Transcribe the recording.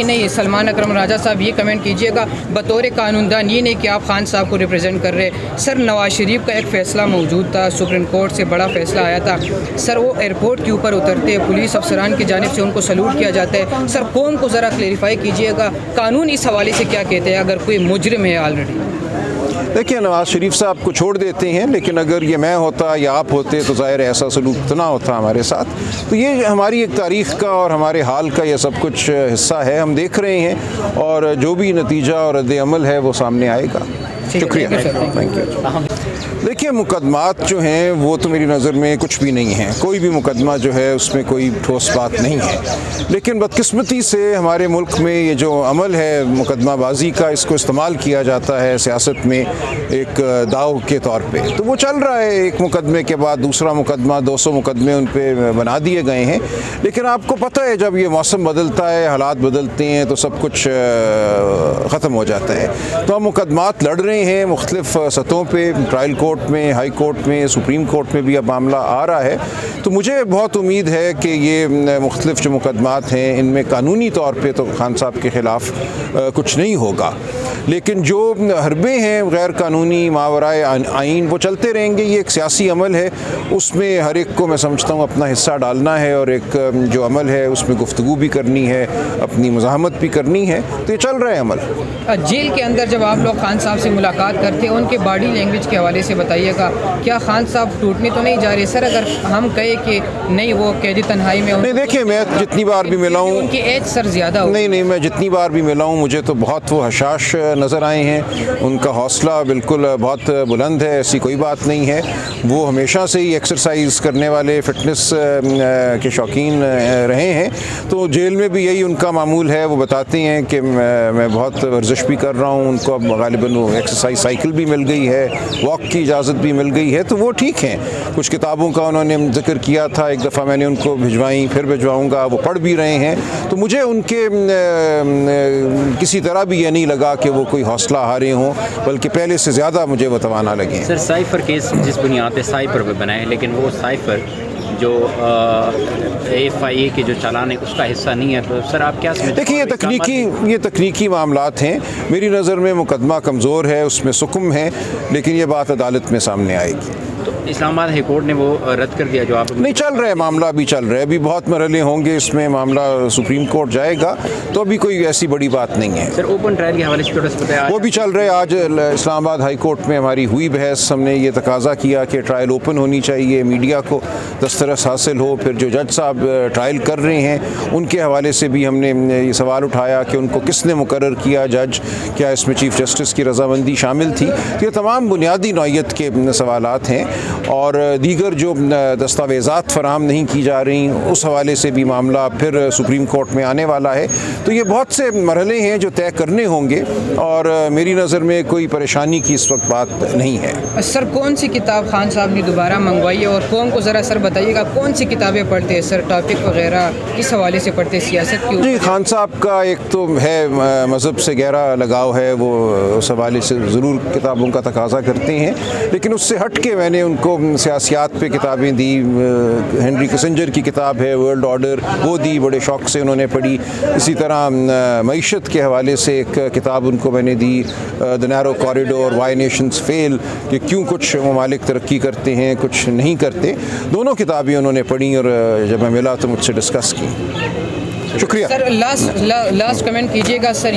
नहीं, सलमान अकरम राजा साहब ये कमेंट कीजिएगा बतौर कानूनदान, ये नहीं कि आप खान साहब को रिप्रेजेंट कर रहे। सर नवाज शरीफ का एक फ़ैसला मौजूद था, सुप्रीम कोर्ट से बड़ा फ़ैसला आया था। सर वो एयरपोर्ट के ऊपर उतरते पुलिस अफसरान की जानिब से उनको सल्यूट किया जाता है। सर कौम को ज़रा क्लेरिफाई कीजिएगा कानून इस हवाले से क्या कहते हैं अगर कोई मुजरिम है ऑलरेडी। देखिए, नवाज शरीफ साहब को छोड़ देते हैं, लेकिन अगर ये मैं होता या आप होते तो ज़ाहिर ऐसा सलूक ना होता हमारे साथ। तो ये हमारी एक तारीख़ का और हमारे हाल का ये सब कुछ हिस्सा है, हम देख रहे हैं और जो भी नतीजा और रद्द-ए-अमल है वो सामने आएगा। शुक्रिया, थैंक यू। देखिए, मुकदमात जो हैं वो तो मेरी नज़र में कुछ भी नहीं है। कोई भी मुकदमा जो है उसमें कोई ठोस बात नहीं है, लेकिन बदकिस्मती से हमारे मुल्क में ये जो अमल है मुकदमाबाजी का, इसको इस्तेमाल किया जाता है सियासत में एक दाव के तौर पे। तो वो चल रहा है, एक मुकदमे के बाद दूसरा मुकदमा, 200 मुकदमे उन पे बना दिए गए हैं। लेकिन आपको पता है जब ये मौसम बदलता है, हालात बदलते हैं तो सब कुछ ख़त्म हो जाता है। तो हम मुकदमात लड़ रहे हैं मुख्तलिफ सतहों पे, ट्रायल कोर्ट में, हाई कोर्ट में, सुप्रीम कोर्ट में भी अब मामला आ रहा है। तो मुझे बहुत उम्मीद है कि ये मुख्तलिफ जो मुकदमात हैं इनमें कानूनी तौर पे तो खान साहब के ख़िलाफ़ कुछ नहीं होगा, लेकिन जो हरबे हैं गैर कानूनी मावराए आइन वो चलते रहेंगे। ये एक सियासी अमल है, उसमें हर एक को मैं समझता हूँ अपना हिस्सा डालना है और एक जो अमल है उसमें गुफ्तगू भी करनी है, अपनी मुज़ाहमत भी करनी है। तो ये चल रहा है अमल। जेल के अंदर जब आप लोग खान साहब से मुलाकात करते हैं उनके बॉडी लैंग्वेज के हवाले से बताइएगा, क्या खान साहब टूटने तो नहीं जा रहे? सर अगर हम कहे कि नहीं वो कैदी तन्हाई में, नहीं देखिए, मैं जितनी बार भी मिला हूँ, उनकी एज सर ज़्यादा हो, नहीं मैं जितनी बार भी मिला हूँ मुझे तो बहुत वो हशाश नज़र आए हैं। उनका हौसला बिल्कुल बहुत बुलंद है, ऐसी कोई बात नहीं है। वो हमेशा से ही एक्सरसाइज करने वाले, फिटनेस के शौकीन रहे हैं। तो जेल में भी यही उनका मामूल है। वो बताते हैं कि मैं बहुत वर्जिश भी कर रहा हूँ, उनको अब गालिबन वो एक्सरसाइज साइकिल भी मिल गई है, वॉक की इजाज़त भी मिल गई है, तो वो ठीक हैं। कुछ किताबों का उन्होंने जिक्र किया था, एक दफ़ा मैंने उनको भिजवाई, फिर भिजवाऊँगा, वो पढ़ भी रहे हैं। तो मुझे उनके किसी तरह भी ये नहीं लगा कि वो कोई हौसला हारे हों, बल्कि पहले से ज़्यादा मुझे वो तवाना लगे। सर साइफ़र केस जिस बुनियाद पे साइफ़र पे बनाए, लेकिन वो साइफ़र जो FIA के जो चालान है उसका हिस्सा नहीं है, तो सर आप क्या समझते हैं? देखिए, ये तकनीकी मामलात हैं। मेरी नज़र में मुकदमा कमज़ोर है, उसमें सुकुम है, लेकिन ये बात अदालत में सामने आएगी। तो इस्लामाबाद हाई कोर्ट ने वो रद्द कर दिया जो आप नहीं, चल रहा है मामला, अभी चल रहा है, अभी बहुत मरहले होंगे इसमें, मामला सुप्रीम कोर्ट जाएगा, तो अभी कोई ऐसी बड़ी बात नहीं है। सर ओपन ट्रायल के हवाले से थोड़ा सा बताया। वो भी चल रहे। आज इस्लामाबाद हाई कोर्ट में हमारी हुई बहस, हमने ये तकाजा किया कि ट्रायल ओपन होनी चाहिए, मीडिया को दस्तरस हासिल हो। फिर जो जज साहब ट्रायल कर रहे हैं उनके हवाले से भी हमने ये सवाल उठाया कि उनको किसने मुकर्रर किया जज, क्या इसमें चीफ जस्टिस की रजामंदी शामिल थी। तो ये तमाम बुनियादी नौइयत के सवालात हैं और दीगर जो दस्तावेज़ात फराहम नहीं की जा रही, उस हवाले से भी मामला फिर सुप्रीम कोर्ट में आने वाला है। तो ये बहुत से मरहले हैं जो तय करने होंगे और मेरी नज़र में कोई परेशानी की इस वक्त बात नहीं है। सर कौन सी किताब खान साहब ने दोबारा मंगवाई है और कौन को ज़रा सर बताइएगा कौन सी किताबें पढ़ते हैं सर, टॉपिक वगैरह किस हवाले से पढ़ते हैं सियासत की? जी, खान साहब का एक तो है मज़हब से गहरा लगाव है, वो उस हवाले से ज़रूर किताबों का तकाजा करते हैं, लेकिन उससे हट के मैंने उनको सियासियात पे किताबें दी। हेनरी किसिंजर की किताब है वर्ल्ड ऑर्डर, वो दी, बड़े शौक़ से उन्होंने पढ़ी। इसी तरह मईशत के हवाले से एक किताब उनको मैंने दी, the narrow corridor, why nations fail, कि क्यों कुछ ममालिक तरक्की करते हैं कुछ नहीं करते। दोनों किताबें उन्होंने पढ़ी और जब मैं मिला तो मुझसे डिस्कस की। शुक्रिया। सर लास्ट कमेंट कीजिएगा सर।